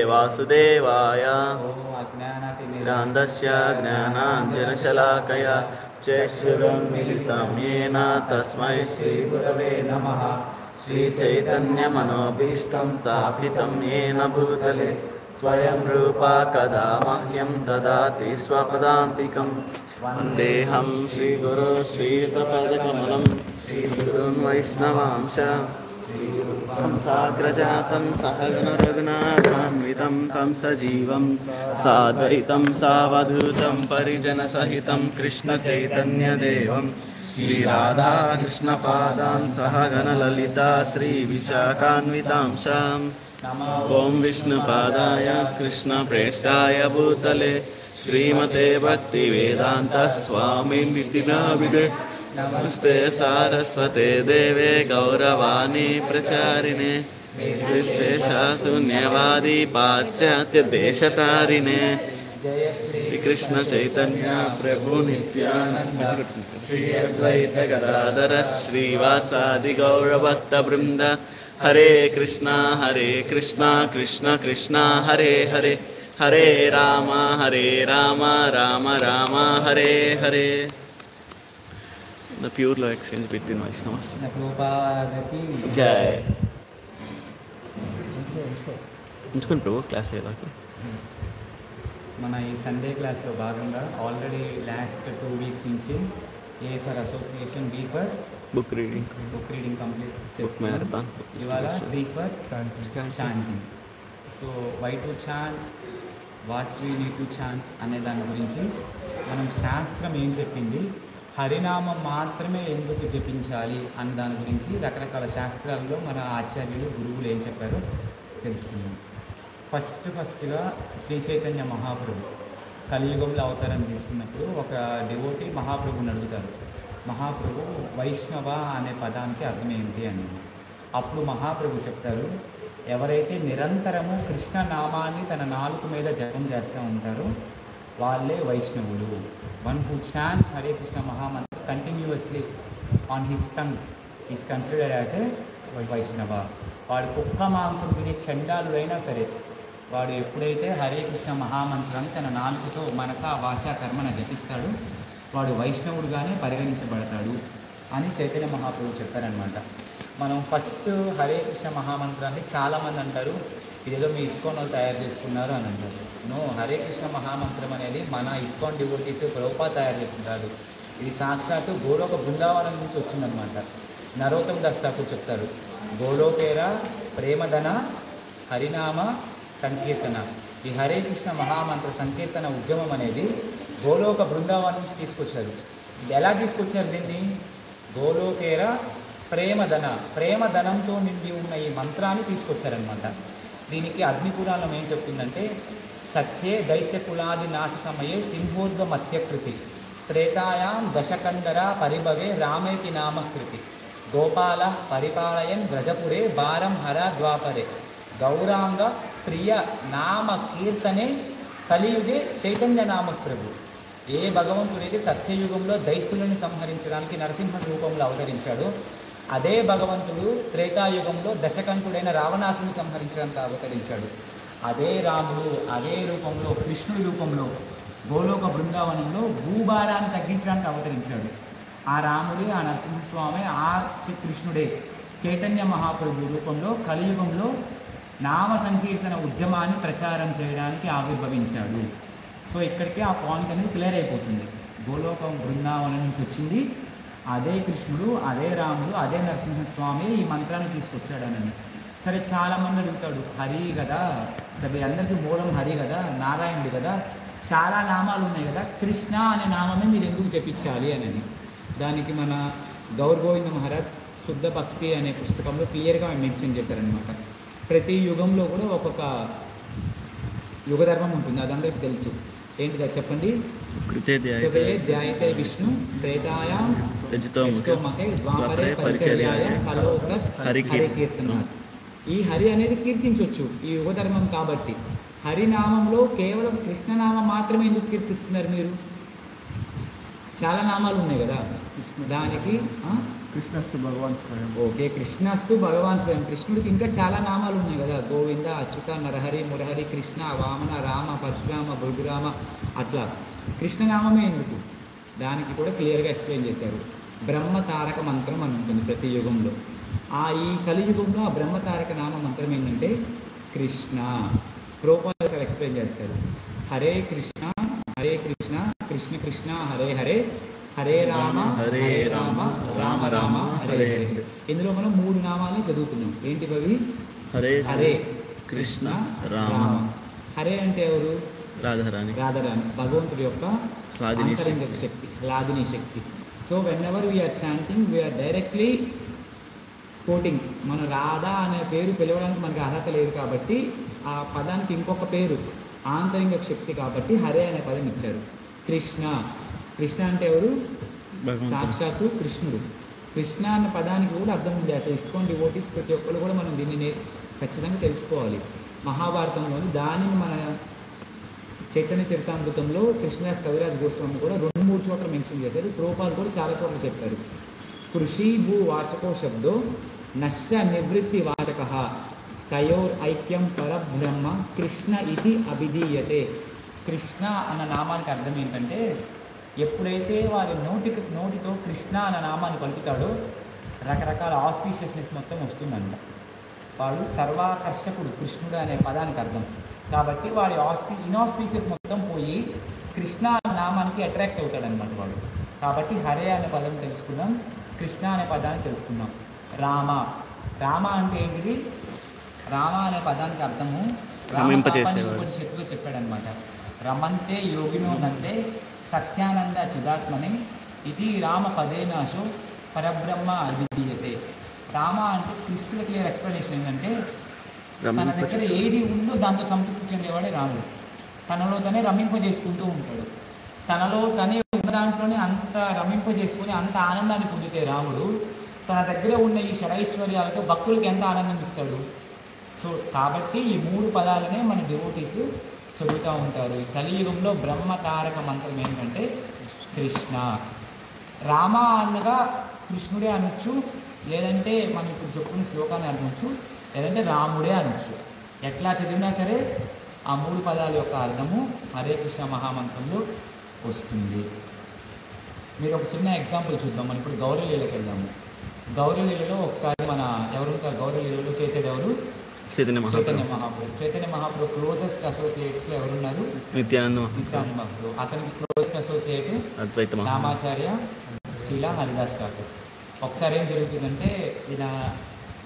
वासुदेवाय अज्ञानातिमिरान्धस्य ज्ञानाञ्जनशलाकया चक्षुरुन्मीलितं येन तस्मै श्रीगुरवे नमः। श्रीचैतन्यमनोभीष्टं स्थापितं येन भूतले स्वयं रूपा कदा मह्यं ददाति स्वपदान्तिकं। वन्देऽहं श्रीगुरो श्रीयुतपदकमलं श्रीगुरुन् वैष्णवांश साग्रजातं सहगणरघुनाथान्वितं तं सजीवं साद्वैतं सावधूतं परिजनसहितं कृष्णचैतन्यदेवं श्रीराधाकृष्णपादान् सहगणललिता श्रीविशाखान्वितांशां। ॐ विष्णुपादाय कृष्णप्रेष्ठाय भूतले श्रीमते भक्तिवेदान्तस्वामिनिति नामिने नमस्ते सारस्वते देवे गौरवाणी प्रचारिणे विशेषशून्यवादी पाश्चात्यदेशतारिणे। श्री कृष्ण चैतन्य प्रभु नित्यानंद श्री अद्वैत गदाधर श्रीवासादि गौरभक्तवृंद। हरे कृष्णा कृष्णा कृष्णा हरे हरे, हरे Ram Ram Ram Hare Hare. The pure law exchange between Vaishnavas. Jai. ఉంచుకొని ప్రభు క్లాస్ అయ్యేదాకా మన ఈ సండే క్లాస్లో భాగంగా ఆల్రెడీ లాస్ట్ 2 వీక్స్ నుంచి A for association, B for book reading complete, book marathon, ఇవాళ C for chanting. So why to chant, what we need to chant అనే దాని గురించి మనం శాస్త్రం ఏం చెప్పింది, హరినామం మాత్రమే ఎందుకు జపించాలి అన్న దాని గురించి రకరకాల శాస్త్రాల్లో మన ఆచార్యులు గురువులు ఏం చెప్పారో తెలుసుకున్నాం. ఫస్ట్గా శ్రీ చైతన్య మహాప్రభు కలియుగంలో అవతారం తీసుకున్నప్పుడు ఒక డివోటీ మహాప్రభుని అడుగుతారు, మహాప్రభు వైష్ణవ అనే పదానికి అర్థం ఏంటి అని. అప్పుడు మహాప్రభు చెప్తారు, ఎవరైతే నిరంతరము కృష్ణ నామాన్ని తన నాలుక మీద జపం చేస్తూ ఉంటారో వాళ్ళే వైష్ణవులు. One who chants Hare Krishna Mahamantra continuously on his tongue is considered as a Vaishnava. వాడు కుక్క మాంసం తినే చండాలుడైనా సరే వాడు ఎప్పుడైతే హరే కృష్ణ మహామంత్రాన్ని తన నాలుకతో మనసా వాచా కర్మన జపిస్తాడో వాడు వైష్ణవుడుగానే పరిగణించబడతాడు అని చైతన్య మహాప్రభు చెప్పారనమాట. మనం ఫస్ట్ హరే కృష్ణ మహామంత్రాన్ని చాలామంది అంటారు ఇదేదో మీ ఇస్కాన్ వాళ్ళు తయారు చేసుకున్నారు అని అంటారు. నో, హరే కృష్ణ మహామంత్రం అనేది మన ఇస్కాన్ డివోటీస్ ప్రభుపాద తయారు చేస్తున్నారు. ఇది సాక్షాత్తు గోలోక బృందావనం నుంచి వచ్చిందనమాట. నరోత్తమ దాస్ ఠాకూర్ చెప్తారు, గోలోకేర ప్రేమధన హరినామ సంకీర్తన. ఈ హరే కృష్ణ మహామంత్ర సంకీర్తన ఉద్యమం అనేది గోలోక బృందావనం నుంచి తీసుకొచ్చారు. ఎలా తీసుకొచ్చారు దీన్ని? గోలోకేర ప్రేమధనంతో నిండి ఉన్న ఈ మంత్రాన్ని తీసుకొచ్చారనమాట. దీనికి అగ్నిపురాణం ఏం చెప్తుందంటే, సత్యే దైత్యకులాది నాశ సమయే సింహోద్వ మధ్యకృతి త్రేతాయాం దశకందర పరిభవే రామేతి నామకృతి గోపాల పరిపాలయన్ వ్రజపురే భారం హర ద్వాపరే గౌరాంగ ప్రియ నామ కీర్తనే కలియుగే చైతన్య నామ ప్రభు. ఏ భగవంతుడైతే సత్యయుగంలో దైత్యులను సంహరించడానికి నరసింహ రూపంలో అవతరించాడో అదే భగవంతుడు త్రేతాయుగంలో దశకంఠుడైన రావణాసుని సంహరించడానికి అవతరించాడు. అదే రాముడు అదే రూపంలో కృష్ణుడి రూపంలో గోలోక బృందావనంలో భూభారాన్ని తగ్గించడానికి అవతరించాడు. ఆ రాముడే, ఆ నరసింహస్వామి, ఆ కృష్ణుడే చైతన్య మహాప్రభు రూపంలో కలియుగంలో నామ సంకీర్తన ఉద్యమాన్ని ప్రచారం చేయడానికి ఆవిర్భవించాడు. సో ఇక్కడికి ఆ పాయింట్ అనేది క్లియర్ అయిపోతుంది. గోలోకం బృందావనం నుంచి వచ్చింది అదే కృష్ణుడు, అదే రాముడు, అదే నరసింహస్వామి ఈ మంత్రాన్ని తీసుకొచ్చాడనని. సరే, చాలామంది అడుగుతాడు, హరి కదా, సరే అందరికీ మూలం హరి కదా, నారాయణుడు కదా, చాలా నామాలు ఉన్నాయి కదా, కృష్ణ అనే నామమే మీరు ఎందుకు జపించాలి అని. దానికి మన గౌర్ గోవింద మహారాజ్ శుద్ధ భక్తి అనే పుస్తకంలో క్లియర్గా మెన్షన్ చేశారనమాట. ప్రతి యుగంలో కూడా ఒక్కొక్క యుగధర్మం ఉంటుంది, అది అందరికీ తెలుసు. ఏంటిదా చెప్పండి? ధ్యాయతే విష్ణు త్రేతాయాం రజతోముఖే ద్వాపరే పరిచర్యాయ కలోకత్ హరి కీర్తనాత్. ఈ హరి అనేది కీర్తించవచ్చు ఈ యుగధర్మం కాబట్టి. హరినామంలో కేవలం కృష్ణనామం మాత్రమే ఎందుకు కీర్తిస్తున్నారు మీరు? చాలా నామాలు ఉన్నాయి కదా దానికి. కృష్ణస్తు భగవాన్ స్వయం. ఓకే, కృష్ణస్తు భగవాన్ స్వయం. కృష్ణుడికి ఇంకా చాలా నామాలు ఉన్నాయి కదా, గోవింద, అచ్యుత, నరహరి, మురహరి, కృష్ణ, వామన, రామ, పరశురామ, భృగురామ, అట్లా. కృష్ణనామమే ఎందుకు? దానికి కూడా క్లియర్గా ఎక్స్ప్లెయిన్ చేశారు. బ్రహ్మ తారక మంత్రం అని ఉంటుంది ప్రతి యుగంలో. ఈ కలియుగంలో ఆ బ్రహ్మ తారక నామ మంత్రం ఏంటంటే కృష్ణ. ప్రభుపాద సార్ ఎక్స్ప్లెయిన్ చేస్తారు, హరే కృష్ణ కృష్ణ కృష్ణ హరే హరే, హరే రామ రామ రామ హరే హరే. ఇందులో మనం 3 నామాలని చదువుతున్నాం. ఏంటి అవి? హరే కృష్ణ రామ. హరే అంటే ఎవరు? రాధారాణి, భగవంతుడి యొక్క ఆంతరంగిక శక్తి, లాదిని శక్తి. So whenever we are chanting we are directly quoting. మన రాధా అనే పేరు పిలవడానికి మనకి అర్హత లేదు కాబట్టి ఆ పదానికి ఇంకొక పేరు ఆంతరంగిక శక్తి కాబట్టి హరే అనే పదం ఇచ్చారు. కృష్ణ అంటే ఎవరు? సాక్షాత్తు కృష్ణుడు. కృష్ణ అన్న పదానికి కూడా అర్థం ఉంది. అసలు ఇస్కాన్ డివోటీస్ ప్రతి ఒక్కరు కూడా మనం దీనిని ఖచ్చితంగా తెలుసుకోవాలి. మహాభారతంలోని దానిని మన చైతన్య చరితామృతంలో కృష్ణదాస్ కవిరాజ్ గోస్వామి కూడా 2-3 చోట్ల మెన్షన్ చేశారు. ప్రభుపాద కూడా చాలా చోట్ల చెప్పారు. కృషి భూ వాచకో శబ్దో నశ్య నివృత్తి వాచక తయోర్ ఐక్యం పరబ్రహ్మ కృష్ణ ఇది అభిధీయతే. కృష్ణ అన్న నామానికి అర్థం ఏంటంటే ఎప్పుడైతే వారి నోటితో కృష్ణ అన్న నామాన్ని పలుకుతాడో రకరకాల ఆస్పీషియస్నెస్ మొత్తం వస్తుందంట. వాడు సర్వాకర్షకుడు కృష్ణుడు అనే పదానికి అర్థం. కాబట్టి వాడి ఇన్ఆస్పీషియస్ మొత్తం పోయి కృష్ణ నామానికి అట్రాక్ట్ అవుతాడనమాట వాడు. కాబట్టి హరే అనే పదం తెలుసుకున్నాం, కృష్ణ అనే పదాన్ని తెలుసుకున్నాం. రామ అంటే ఏంటిది? రామ అనే పదానికి అర్థము ఉపనిషత్తులో చెప్పాడనమాట. రమంతే యోగినోనంతే సత్యానంద చిదాత్మని ఇది రామ పదేనాశో పరబ్రహ్మ అవిధీయతే. రామ అంటే క్రిస్టల్ క్లియర్ ఎక్స్ప్లెనేషన్ ఏంటంటే తన దగ్గర ఏది ఉందో దాంతో సంతృప్తి చెందేవాడే రాముడు. తనలో తనే రమింపజేసుకుంటూ ఉంటాడు. తనలో తనే ఉన్న దాంట్లోనే అంత రమింపజేసుకుని అంత ఆనందాన్ని పొందితే రాముడు తన దగ్గర ఉన్న ఈ షడైశ్వర్యాలతో భక్తులకి ఎంత ఆనందం ఇస్తాడు. సో కాబట్టి ఈ 3 పదాలనే మన డివోటీస్ చదువుతూ ఉంటారు. ఈ కలియుగంలో బ్రహ్మ తారక మంత్రం ఏంటంటే కృష్ణ. రామ అనగా కృష్ణుడే అనొచ్చు, లేదంటే మనం ఇప్పుడు చెప్పుకునే శ్లోకాన్ని అనొచ్చు, లేదంటే రాముడే అనొచ్చు. ఎట్లా చదివినా సరే ఆ 3 పదాల యొక్క అర్థము హరే కృష్ణ మహామంత్రంలో వస్తుంది. మీరు ఒక చిన్న ఎగ్జాంపుల్ చూద్దాం. మనం ఇప్పుడు గౌరీలీలకి వెళ్దాము. గౌరీలీలలో ఒకసారి మన ఎవరు గౌరీలీలలో చేసేదెవరు? చైతన్య మహాప్రభు. చైతన్య మహాప్రభు క్లోజెస్ట్ అసోసియేట్స్లో ఎవరున్నారు? నిత్యానంద మహాప్రభు. అతనికి క్లోజెస్ట్ అసోసియేట్ రామాచార్య శీల హరిదాస్ ఠాకూర్. ఒకసారి ఏం జరుగుతుందంటే ఈయన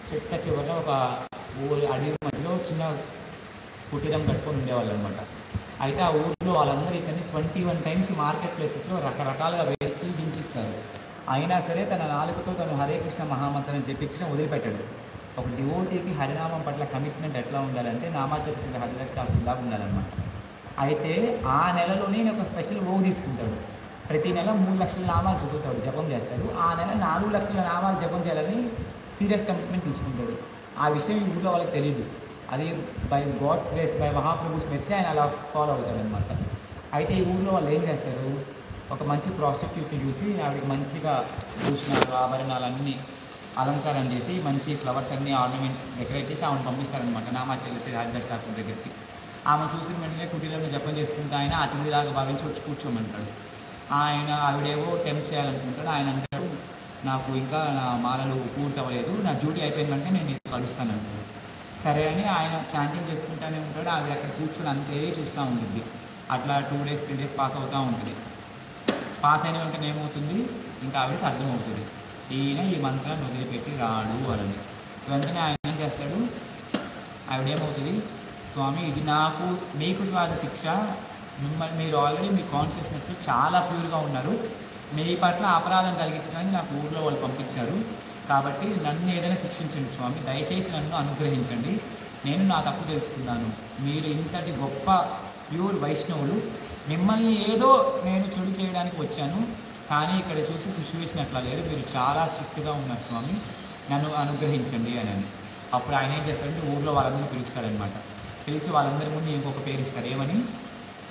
చెట్ట చివరిలో ఒక ఊరి అడవి మధ్యలో చిన్న కుటీరం కట్టుకొని ఉండేవాళ్ళు అనమాట. అయితే ఆ ఊరిలో వాళ్ళందరూ ఇతన్ని 21 టైమ్స్ మార్కెట్ ప్లేసెస్లో రకరకాలుగా వేచి హింసిస్తారు. అయినా సరే తన నాలుకతో తను హరే కృష్ణ మహామంత్రం చెప్పించిన వదిలిపెట్టాడు. ఒక డివోటీకి హరినామం పట్ల కమిట్మెంట్ ఎట్లా ఉండాలంటే నామాచార్య శ్రీ హరిదాస్ ఠాకూర్ లాగా ఉండాలన్నమాట. అయితే ఆ నెలలోనే ఒక స్పెషల్ ఓ తీసుకుంటాడు. ప్రతి నెల 3 లక్షల నామాలు చదువుతాడు, జపం చేస్తాడు. ఆ నెల 4 లక్షల నామాలు జపం చేయాలని సీరియస్ కమిట్మెంట్ తీసుకుంటాడు. ఆ విషయం ఈ ఊళ్ళో వాళ్ళకి తెలియదు. అది by God's grace, by Mahaprabhu's mercy ఆయన అలా ఫాలో అవుతాడు అనమాట. అయితే ఈ ఊళ్ళో వాళ్ళు ఏం చేస్తారు, ఒక మంచి ప్రాస్టిట్యూట్ని చూసి ఆవిడకి మంచిగా భూషణాలు ఆభరణాలు అన్నీ అలంకారం చేసి మంచి ఫ్లవర్స్ అన్నీ ఆర్నమెంట్ డెకరేట్ చేసి ఆమెను పంపిస్తారనమాట నామాచార్య శ్రీ హరిదాస్ ఠాకూర్ దగ్గరికి. ఆమె చూసిన వెంటనే కుటీరంలో జపం చేసుకుంటూ ఆయన అతిథిలాగా భావించి వచ్చి కూర్చోమంటాడు. ఆవిడేవో టెంప్ట్ చేయాలనుకుంటాడు. ఆయన అంటాడు, నాకు ఇంకా నా మాలలు పూర్తి అవ్వలేదు, నా డ్యూటీ అయిపోయిందంటే నేను నీకు కలుస్తాను అంటాడు. సరే అని ఆయన చాంటింగ్ చేసుకుంటూనే ఉంటాడు. ఆవిడ అక్కడ కూర్చొని అంతే చూస్తూ ఉంటుంది. అట్లా 2 days 3 days పాస్ అవుతూ ఉంటుంది. పాస్ అయిన వెంటనే ఏమవుతుంది, ఇంకా ఆవిడకి అర్థమవుతుంది ఈయన ఈ మంత్రాన్ని వదిలిపెట్టి రాడు అని. వెంటనే ఆయన ఏం చేస్తాడు, ఆవిడేమవుతుంది, స్వామి ఇది మీకు స్వాద శిక్ష, మిమ్మల్ని మీరు ఆల్రెడీ మీ కాన్షియస్నెస్లో చాలా ప్యూర్గా ఉన్నారు, మీ పట్ల అపరాధం కలిగించడానికి నాకు ఊళ్ళో వాళ్ళు పంపించారు, కాబట్టి నన్ను ఏదైనా శిక్షించండి స్వామి, దయచేసి నన్ను అనుగ్రహించండి, నేను నా తప్పు తెలుసుకున్నాను, మీరు ఇంతటి గొప్ప ప్యూర్ వైష్ణవులు, మిమ్మల్ని ఏదో నేను చెడు చేయడానికి వచ్చాను, కానీ ఇక్కడ చూసి సిచ్యువేషన్ అట్లా లేదు, మీరు చాలా స్ట్రిక్ట్గా ఉన్నారు స్వామి, నన్ను అనుగ్రహించండి అని. అప్పుడు ఆయన ఏం చేస్తారంటే ఊళ్ళో వాళ్ళందరినీ పిలుస్తారనమాట. పిలిచి వాళ్ళందరి ముందు ఇంకొక పేరు ఇస్తారు, ఏమని,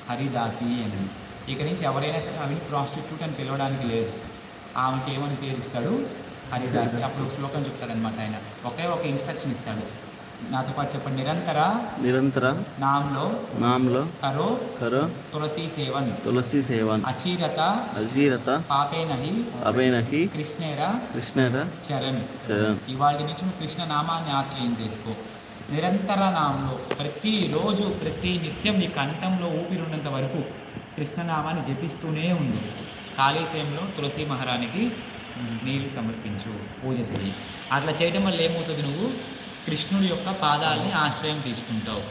హరిదాసి అని. ఇక నుంచి ఎవరైనా సరే ఆమెని ప్రాస్టిట్యూట్ అని పిలవడానికి లేదు, ఆమెకి ఏమని పేరు ఇస్తాడు, హరిదాసి. అప్పుడు ఒక శ్లోకం చెప్తాడనమాట ఆయన, ఒక ఇన్స్ట్రక్షన్ ఇస్తాడు, నాతో పాటు చెప్పండి, నిరంతర నామ్లో కరో తులసి సేవన్ అచీరత పాపేనహి కృష్ణేరా చరణ్. ఇవాళ నుంచి నువ్వు కృష్ణ నామాన్ని ఆశ్రయం చేసుకో. నిరంతర నామంలో ప్రతిరోజు ప్రతి నిత్యం నీ కంఠంలో ఊపిరి ఉన్నంత వరకు కృష్ణనామాన్ని జపిస్తూనే ఉంది. కాళీసేంలో తులసి మహారానికి నీళ్ళు సమర్పించు, పూజ చేయి. అట్లా చేయడం వల్ల ఏమవుతుంది, నువ్వు కృష్ణుడి యొక్క పాదాలని ఆశ్రయం తీసుకుంటావు.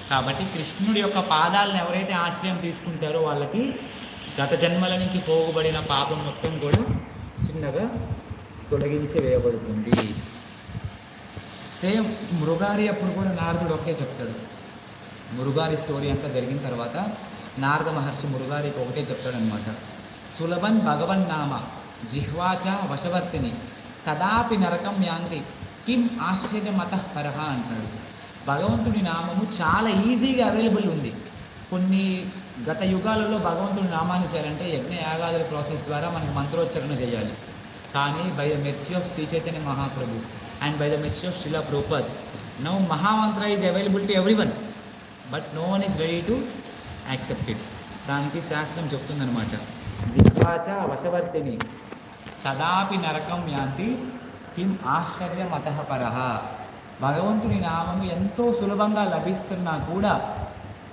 కాబట్టి కృష్ణుడి యొక్క పాదాలను ఎవరైతే ఆశ్రయం తీసుకుంటారో వాళ్ళకి గత జన్మల నుంచి పోగుబడిన పాపం మొత్తం కూడా చిన్నగా తొలగించి వేయబడుతుంది. సేమ్ మృగారి అప్పుడు కూడా నారదుడు ఒకే చెప్తాడు. మృగారి స్టోరీ అంతా జరిగిన తర్వాత నారద మహర్షి మృగారికి ఒకటే చెప్తాడనమాట, సులభన్ భగవన్ నామ జిహ్వాచ వశవర్తిని తదాపి నరకం యాంతి కిం ఆశ్చర్యమత పరహ అంటాడు. భగవంతుడి నామము చాలా ఈజీగా అవైలబుల్ ఉంది. కొన్ని గత యుగాలలో భగవంతుడి నామాన్ని చేయాలంటే యజ్ఞ యాగాదుల ప్రాసెస్ ద్వారా మనకి మంత్రోచ్చరణ చేయాలి. కానీ by the mercy of Shri Chaitanya Mahaprabhu and by the mercy of Srila Prabhupada, now Mahamantra is available to everyone, but no one is ready to accept it. దానికి శాస్త్రం చెప్తుందనమాట, జిహ్వాచ వశవర్తిని తదాపి నరకం యాంతి కిం ఆశ్చర్యమతః పరః. భగవంతుని నామము ఎంతో సులభంగా లభిస్తున్నా కూడా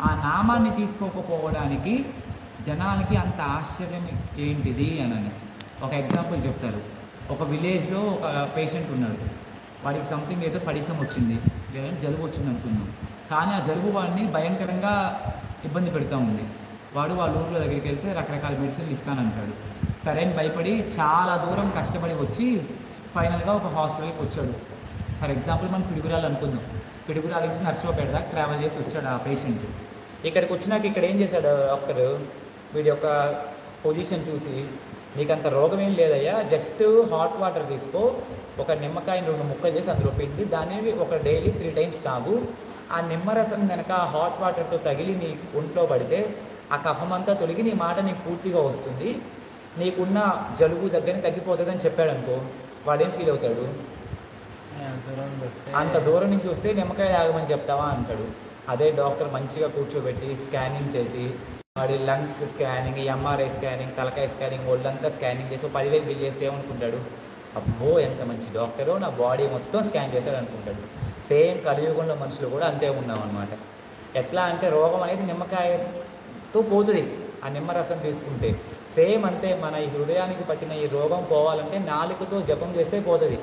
ఆ నామాన్ని తీసుకోకపోవడానికి జనాలకి అంత ఆశ్చర్యం ఏంటిది అని ఒక ఎగ్జాంపుల్ చెప్తారు. ఒక విలేజ్లో ఒక పేషెంట్ ఉన్నాడు, వాడికి సంథింగ్ ఏదో పడిసం వచ్చింది, లేదంటే జలుబు వచ్చింది అనుకుందాం. కానీ ఆ జలుబు వాడిని భయంకరంగా ఇబ్బంది పెడతా ఉంది. వాడు వాళ్ళ ఊళ్ళో దగ్గరికి వెళ్తే రకరకాల మెడిసిన్లు ఇస్తానంటాడు. సరే అని భయపడి చాలా దూరం కష్టపడి వచ్చి ఫైనల్గా ఒక హాస్పిటల్కి వచ్చాడు. ఫర్ ఎగ్జాంపుల్ మనం పిడుగురాలు అనుకుందాం. పిడుగురాలు నుంచి నర్సరావుపేట దాకా ట్రావెల్ చేసి వచ్చాడు ఆ పేషెంట్. ఇక్కడికి వచ్చినాక ఇక్కడ ఏం చేశాడు డాక్టర్, వీడి యొక్క పొజిషన్ చూసి, నీకు అంత రోగం ఏం లేదయ్యా, జస్ట్ హాట్ వాటర్ తీసుకో, ఒక నిమ్మకాయని 2 ముక్కలు చేసి అందులో పిండి దాన్ని ఒక డైలీ 3 times తాగు. ఆ నిమ్మరసం కనుక హాట్ వాటర్తో తగిలి నీ ఒంట్లో పడితే ఆ కఫం అంతా తొలగి నీ మాట నీకు పూర్తిగా వస్తుంది, నీకున్న జలుబు దగ్గర తగ్గిపోతుందని చెప్పాడు అనుకో, వాడేం ఫీల్ అవుతాడు? అంత దూరం నుంచి వస్తే నిమ్మకాయ తాగమని చెప్తావా అంటాడు. అదే డాక్టర్ మంచిగా కూర్చోబెట్టి స్కానింగ్ చేసి వాడి లంగ్స్ స్కానింగ్, ఎంఆర్ఐ స్కానింగ్, తలకాయ స్కానింగ్, ఒళ్ళంతా స్కానింగ్ చేసి 10,000 బిల్ చేస్తే ఏమనుకుంటాడు? అబ్బో ఎంత మంచి డాక్టరో, నా బాడీ మొత్తం స్కాన్ చేస్తాడు అనుకుంటాడు. సేమ్ కలియుగంలో మనుషులు కూడా అంతే ఉన్నాం అనమాట. ఎట్లా అంటే రోగం అనేది నిమ్మకాయతో పోతుంది ఆ నిమ్మరసం తీసుకుంటే. సేమ్ అంతే మన ఈ హృదయానికి పట్టిన ఈ రోగం పోవాలంటే నాలుకతో జపం చేస్తే పోతుంది.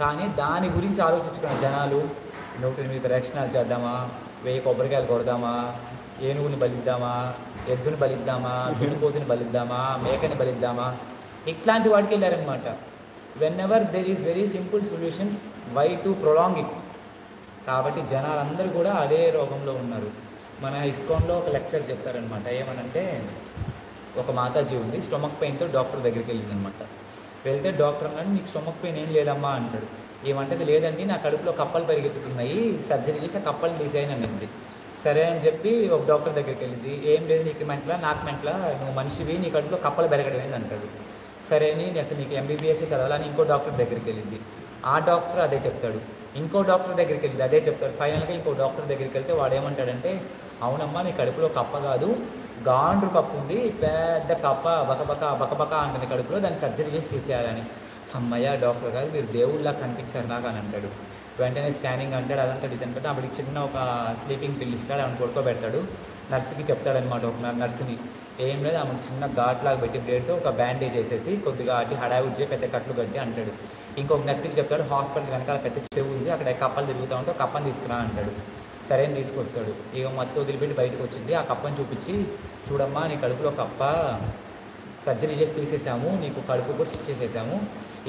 కానీ దాని గురించి ఆలోచించుకున్న జనాలు 108 ప్రదక్షిణాలు చేద్దామా, 1000 కొబ్బరికాయలు కొడదామా, ఏనుగుని బలిద్దామా, ఎద్దుని బలిద్దామా, దుడిపోతుని బలిద్దామా, మేకని బలిద్దామా, ఇట్లాంటి వాటికి వెళ్ళారనమాట. Whenever there is very simple solution, why to prolong it. కాబట్టి జనాలందరూ కూడా అదే రోగంలో ఉన్నారు. మన ఇస్కాన్లో ఒక లెక్చర్ చెప్తారనమాట. ఏమనంటే, ఒక మాతాజీ ఉంది, స్టొమక్ పెయిన్తో డాక్టర్ దగ్గరికి వెళ్ళిందనమాట. వెళ్తే డాక్టర్ అన్నాడు, నీకు స్టొమక్ పెయిన్ ఏం లేదమ్మా అంటాడు. ఏమంటది, లేదండి నా కడుపులో కప్పలు పరిగెత్తుతున్నాయి, సర్జరీ చేసి కప్పలు తీసేయని అనింది. సరే అని చెప్పి ఒక డాక్టర్ దగ్గరికి వెళ్ళింది. ఏం లేదు, నీకు మెంట్లా, నాకు మెంట్లా, నువ్వు మనిషివి, నీ కడుపులో కప్పలు పెరగడం ఏంది అంటాడు. సరే అని అసలు నీకు MBBS చదవాలని ఇంకో డాక్టర్ దగ్గరికి వెళ్ళింది. ఆ డాక్టర్ అదే చెప్తాడు. ఇంకో డాక్టర్ దగ్గరికి వెళ్ళింది, అదే చెప్తాడు. ఫైనల్గా ఇంకో డాక్టర్ దగ్గరికి వెళ్తే వాడు ఏమంటాడంటే, అవునమ్మా నీ కడుపులో కప్ప కాదు, గాండ్రు కప్పు ఉంది, పెద్ద కప్ప బకబక బకబక అంటుంది కడుపులో, దాన్ని సర్జరీ చేసి తీసేయాలని. అమ్మయ్య డాక్టర్ గారు మీరు దేవుళ్ళలా కనిపించారు నాకు అని అంటాడు. వెంటనే స్కానింగ్ అంటాడు, అదంతా ఇదంటే అప్పటికి చిన్న ఒక స్లీపింగ్ పిల్ ఇస్తాడు, ఆమె పడుకోబెడతాడు. నర్సుకి చెప్తాడనమాట, ఒక నర్సుని, ఏం లేదు ఆమె చిన్న ఘాట్లాగా పెట్టి బ్లేడ్తో ఒక బ్యాండేజ్ వేసేసి కొద్దిగా అటు హడావుడి చేసి పెద్ద కట్లు కట్టి అంటాడు. ఇంకొక నర్సుకి చెప్తాడు, హాస్పిటల్ వెనకాల పెద్ద చెవు ఉంది, అక్కడ కప్పలు తిరుగుతూ ఉంటే కప్పని తీసుకురా అంటాడు. సరే అని తీసుకొస్తాడు. ఇక మత్తు వదిలిపెట్టి బయటకు వచ్చింది. ఆ కప్పని చూపించి, చూడమ్మా నీ కడుపులో కప్ప, సర్జరీ చేసి తీసేసాము, నీకు కడుపు కూడా స్టిచ్ చేసేసాము,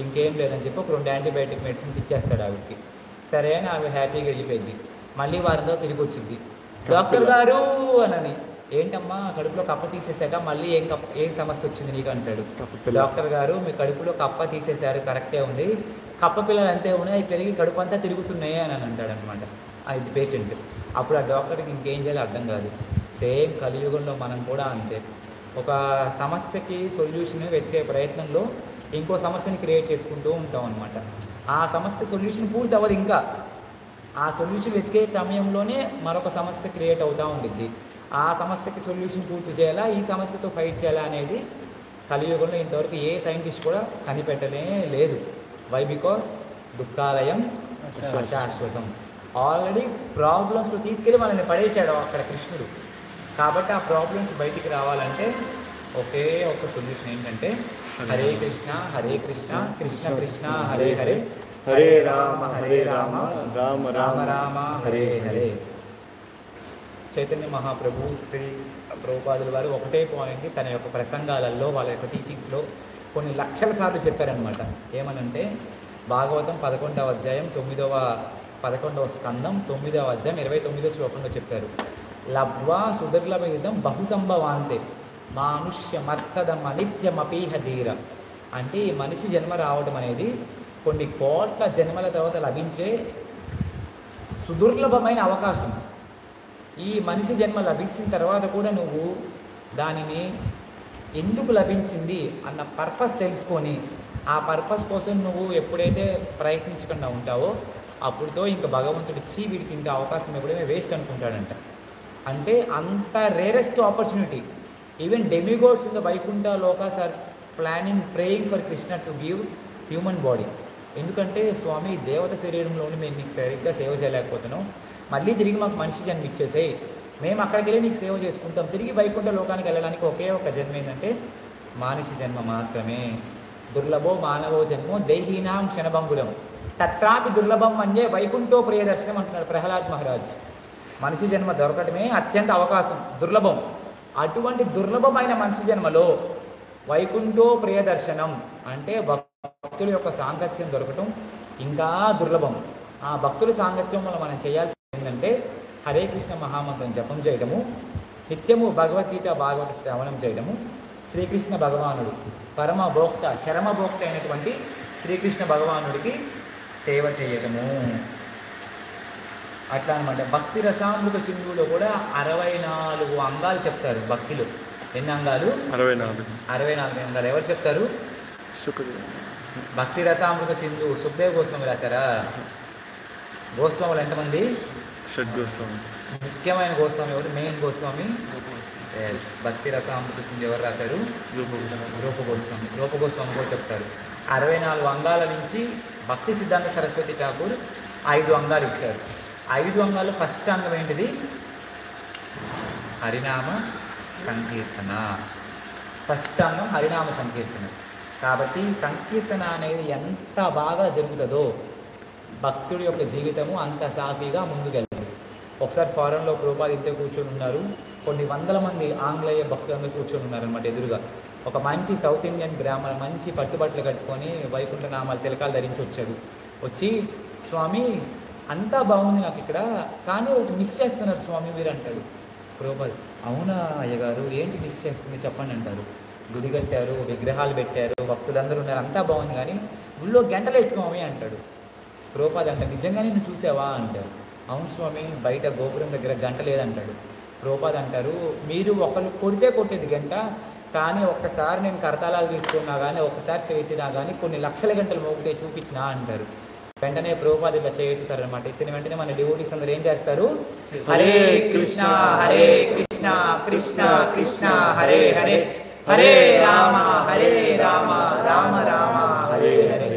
ఇంకేం లేదని చెప్పి ఒక 2 యాంటీబయాటిక్ మెడిసిన్స్ ఇచ్చేస్తాడు ఆవిడకి. సరే అని ఆమె హ్యాపీగా వెళ్ళిపోయింది. మళ్ళీ వారంతో తిరిగి వచ్చింది. డాక్టర్ గారు అనని, ఏంటమ్మా కడుపులో కప్ప తీసేసాక మళ్ళీ ఏం సమస్య వచ్చింది నీకు అంటాడు. డాక్టర్ గారు మీ కడుపులో కప్ప తీసేశారు, కరెక్టే ఉంది, కప్ప పిల్లలు అంతే ఉన్నాయి, అవి పెరిగి కడుపు అంతా తిరుగుతున్నాయి అని అంటాడు అనమాట అది పేషెంట్. అప్పుడు ఆ డాక్టర్కి ఇంకేం చేయాలో అర్థం కాదు. సేమ్ కలియుగంలో మనం కూడా అంతే, ఒక సమస్యకి సొల్యూషన్ వెతికే ప్రయత్నంలో ఇంకో సమస్యని క్రియేట్ చేసుకుంటూ ఉంటాం అనమాట. ఆ సమస్య సొల్యూషన్ పూర్తి అవ్వదు, ఇంకా ఆ సొల్యూషన్ వెతికే సమయంలోనే మరొక సమస్య క్రియేట్ అవుతూ ఉంటుంది. ఆ సమస్యకి సొల్యూషన్ పూర్తి చేయాలా, ఈ సమస్యతో ఫైట్ చేయాలా అనేది కలియుగంలో ఇంతవరకు ఏ సైంటిస్ట్ కూడా కనిపెట్టలే లేదు. వై? బికాస్ దుఃఖాలయం అశాశ్వతం. ఆల్రెడీ ప్రాబ్లమ్స్లో తీసుకెళ్ళి మనల్ని పడేశాడు అక్కడ కృష్ణుడు. కాబట్టి ఆ ప్రాబ్లమ్స్ బయటికి రావాలంటే ఒకే ఒక సొల్యూషన్ ఏంటంటే, హరే కృష్ణ కృష్ణ కృష్ణ హరే హరే, హరే రామ రామ రామ హరే హరే. చైతన్య మహాప్రభు శ్రీ ప్రభుపాదుల వారు ఒకటే పాయింట్ తన యొక్క ప్రసంగాలలో, వాళ్ళ యొక్క టీచింగ్స్లో కొన్ని లక్షల సార్లు చెప్పారనమాట. ఏమనంటే, భాగవతం 11వ అధ్యాయం 11వ స్కందం 9వ అధ్యాయం 29వ శ్లోకంలో చెప్పారు, లబ్ధ్వా సుదుర్లభ యుద్ధం బహుసంభవాంతే మానుష్య మర్కదం అనిత్యమపీహ ధీర. అంటే ఈ మనిషి జన్మ రావడం అనేది కొన్ని కోట్ల జన్మల తర్వాత లభించే సుదుర్లభమైన అవకాశం. ఈ మనిషి జన్మ లభించిన తర్వాత కూడా నువ్వు దానిని ఎందుకు లభించింది అన్న పర్పస్ తెలుసుకొని ఆ పర్పస్ కోసం నువ్వు ఎప్పుడైతే ప్రయత్నించకుండా ఉంటావో అప్పుడుతో ఇంకా భగవంతుడిచ్చి వీడికి ఇంకా అవకాశం ఇవ్వడమే వేస్ట్ అనుకుంటాడంట. అంటే అంత rarest opportunity. Even demigods in the Vaikuntha lokas are planning, praying for Krishna to give human body. ఎందుకంటే స్వామి దేవత శరీరంలోని మేము నీకు సరిగ్గా సేవ చేయలేకపోతున్నాం, మళ్ళీ తిరిగి మాకు మనిషి జన్మ ఇచ్చేసాయి, మేము అక్కడికి వెళ్ళి నీకు సేవ చేసుకుంటాం. తిరిగి వైకుంఠ లోకానికి వెళ్ళడానికి ఒకే ఒక జన్మ ఏంటంటే మానిషి జన్మ మాత్రమే. దుర్లభో మానవో జన్మో దేహీనాం క్షణభంగురం తత్రాపి దుర్లభం అంటే వైకుంఠో ప్రియదర్శనం అంటున్నాడు ప్రహ్లాద్ మహారాజ్. మనిషి జన్మ దొరకటమే అత్యంత అవకాశం, దుర్లభం. అటువంటి దుర్లభమైన మనిషి జన్మలో వైకుంఠో ప్రియదర్శనం అంటే భక్తుల యొక్క సాంగత్యం దొరకటం ఇంకా దుర్లభం. ఆ భక్తుల సాంగత్యం వల్ల మనం చేయాల్సింది ఏంటంటే హరే కృష్ణ మహామంత్రం జపం చేయడము, నిత్యము భగవద్గీత భాగవత శ్రవణం చేయడము, శ్రీకృష్ణ భగవానుడు పరమ భోక్త చరమ భోక్త అయినటువంటి శ్రీకృష్ణ భగవానుడికి సేవ చేయడము. అట్లా అనమాట. భక్తి రసామృత సింధువులో కూడా 64 అంగాలు చెప్తారు భక్తిలో. ఎన్ని అంగాలు? 64 అంగాలు. ఎవరు చెప్తారు? భక్తి రసామృత సింధు సుఖదేవ్ గోస్వామి రాశారా? గోస్వాములు ఎంతమంది? ముఖ్యమైన గోస్వామి ఎవరు? మెయిన్ గోస్వామి భక్తి రసామృత సింధు ఎవరు రాశారు? రూపగోస్వామి. రూపగోస్వామి కూడా చెప్తారు 64 అంగాల నుంచి భక్తి సిద్ధాంత సరస్వతి ఠాకూర్ 5 అంగాలు ఇచ్చారు. 5 అంగాలు ఫస్ట్ అంగం ఏంటిది? హరినామ సంకీర్తన. ఫస్ట్ అంగం హరినామ సంకీర్తన. కాబట్టి సంకీర్తన అనేది ఎంత బాగా జరుగుతుందో భక్తుడి యొక్క జీవితము అంత సాఫీగా ముందుకెళ్తుంది. ఒకసారి ఫారెన్లో ప్రభుపాద ఇంతే కూర్చొని ఉన్నారు. కొన్ని వందల మంది ఆంగ్లేయ భక్తులందరూ కూర్చొని ఉన్నారనమాట ఎదురుగా. ఒక మంచి సౌత్ ఇండియన్ గ్రామర్ మంచి పట్టుబట్టలు కట్టుకొని వైకుంఠ నామాలు తిలకాలు ధరించి వచ్చాడు. వచ్చి స్వామి అంతా బాగుంది నాకు ఇక్కడ, కానీ ఒకటి మిస్ చేస్తున్నారు స్వామి మీరు అంటాడు. ప్రభుపాద అవునా అయ్యగారు, ఏంటి మిస్ చేస్తుంది చెప్పండి అంటారు. గుడి కట్టారు, విగ్రహాలు పెట్టారు, భక్తులందరూ ఉన్నారు, అంతా బాగుంది, కానీ గుళ్ళో గంటలేదు స్వామి అంటాడు. ప్రభుపాద అంట నిజంగానే నువ్వు చూసావా అంటారు. అవును స్వామి బయట గోపురం దగ్గర గంట లేదంటాడు. ప్రభుపాద అంటారు మీరు ఒకరు కొడితే కొట్టేది గంట, కానీ ఒక్కసారి నేను కరతాళాలు తీసుకున్నా కానీ ఒక్కసారి చేయెత్తినా కానీ కొన్ని లక్షల గంటలు మోగితే చూపించినా అంటారు. వెంటనే ప్రభుపాద ఇలా చేయెత్తుతారు అనమాట. ఎత్తిన వెంటనే మన డివోటీస్ అందరూ ఏం చేస్తారు? హరే కృష్ణ కృష్ణ కృష్ణ హరే హరే, హరే రామ రామ రామ హరే హరే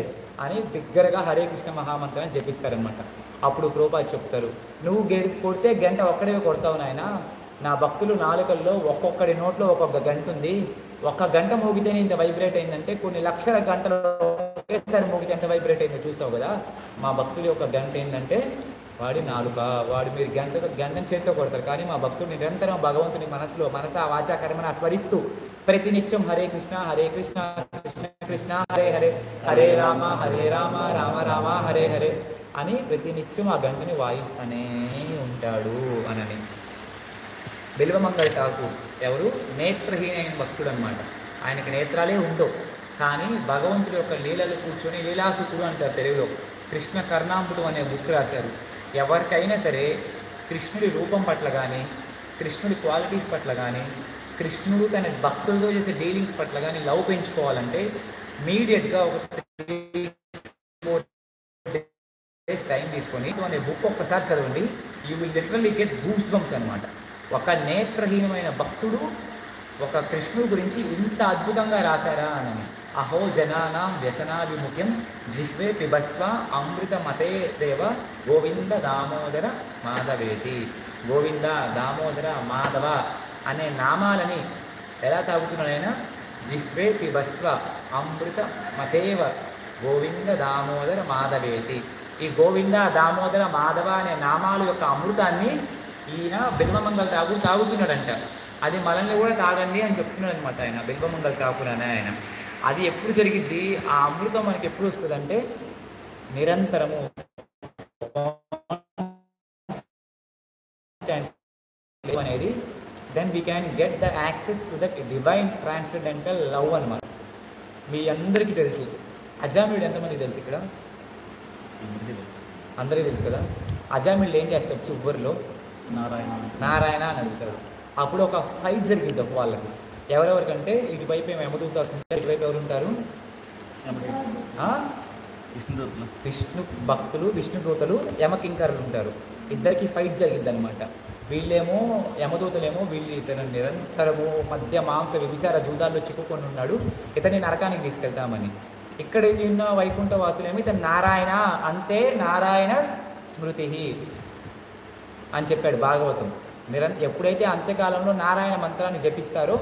అని బిగ్గరగా హరే కృష్ణ మహామంత్రాన్ని జపిస్తారనమాట. అప్పుడు ప్రభుపాద చెప్తారు నువ్వు కొడితే గంట ఒక్కడే కొడతావు నాయన, నా భక్తులు నాలుకల్లో ఒక్కొక్కడి నోట్లో ఒక్కొక్క గంట ఉంది. ఒక్క గంట మోగితేనే ఇంత వైబ్రేట్ అయిందంటే కొన్ని లక్షల గంటలు ఒకేసారి మోగితే ఎంత వైబ్రేట్ అయిందో చూస్తావు కదా. మా భక్తుల యొక్క గంట ఏంటంటే వాడి నాలుక. వాడు మీరు గంటను చేతితో కొడతారు, కానీ మా భక్తులు నిరంతరం భగవంతుని మనసా వాచా కర్మన స్మరిస్తూ ప్రతినిత్యం హరే కృష్ణ కృష్ణ కృష్ణ హరే హరే, హరే రామ రామ రామ హరే హరే అని ప్రతినిత్యం ఆ గంటని వాయిస్తూనే ఉంటాడు అనని. బిల్వమంగళ ఠాకూర్ ఎవరు? నేత్రహీనైన భక్తుడు అనమాట. ఆయనకి నేత్రాలే ఉండవు, కానీ భగవంతుడి యొక్క లీలలు కూర్చొని లీలాసుకుడు అంటారు తెలుగులో. కృష్ణ కర్ణాంబుడు అనే బుక్ రాశారు. ఎవరికైనా సరే కృష్ణుడి రూపం పట్ల కానీ, కృష్ణుడి క్వాలిటీస్ పట్ల కానీ, కృష్ణుడు తన భక్తులతో చేసే డీలింగ్స్ పట్ల కానీ లవ్ పెంచుకోవాలంటే ఇమీడియట్గా ఒక 3-4 డేస్ టైం తీసుకొని అనే బుక్ ఒక్కసారి చదవండి. You will literally get goose bumps అనమాట. ఒక నేత్రహీనమైన భక్తుడు ఒక కృష్ణుడి గురించి ఇంత అద్భుతంగా రాశారా అని. అహో జనానాం వ్యసనాభిముఖ్యం జిహ్వే పిబస్వ అమృతమతే దేవ గోవింద దామోదర మాధవేతి. గోవింద దామోదర మాధవ అనే నామాలని ఎలా తాగుతున్నాడైనా? జిహ్వే పిబస్వ అమృత మతేవ గోవింద దామోదర మాధవేతి. ఈ గోవింద దామోదర మాధవ అనే నామాల యొక్క అమృతాన్ని ఈయన బిల్వమంగళ ఠాకూర్ తాగుతున్నాడంట. అది మనల్ని కూడా తాగండి అని చెప్తున్నాడు అనమాట ఆయన. బిల్వమంగళ ఠాకూర్ అనే ఆయన. అది ఎప్పుడు జరిగిద్ది? ఆ అమృతం మనకి ఎప్పుడు వస్తుందంటే నిరంతరము అనేది. Then we can get the access to that divine transcendental love అనమాట. మీ అందరికీ తెలుసు అజామిడ్ ఎంతమంది తెలుసు? ఇక్కడ అందరికీ తెలుసు కదా. అజామిడ్లు ఏం చేస్తారు? చివరిలో నారాయణ అని అడుగుతాడు. అప్పుడు ఒక ఫైట్ జరిగింది వాళ్ళకి. ఎవరెవరికంటే ఇటువైపు ఏమో యమదూత వస్తుంది, ఇటువైపు ఎవరు ఉంటారు? విష్ణు భక్తులు, విష్ణుదూతలు, యమకింకరులు ఉంటారు. ఇద్దరికి ఫైట్ జరిగింది అనమాట. వీళ్ళేమో యమదూతలేమో వీళ్ళు ఇతను నిరంతరము మధ్య మాంస వ్యభిచార జూదాల్లో చిక్కుకొని ఉన్నాడు, ఇతని నరకానికి తీసుకెళ్తామని. ఇక్కడ ఉన్న వైకుంఠ వాసులేమో ఇతను నారాయణ అంతే, నారాయణ స్మృతి అని చెప్పాడు భాగవతం. ఎప్పుడైతే అంత్యకాలంలో నారాయణ మంత్రాన్ని జపిస్తారో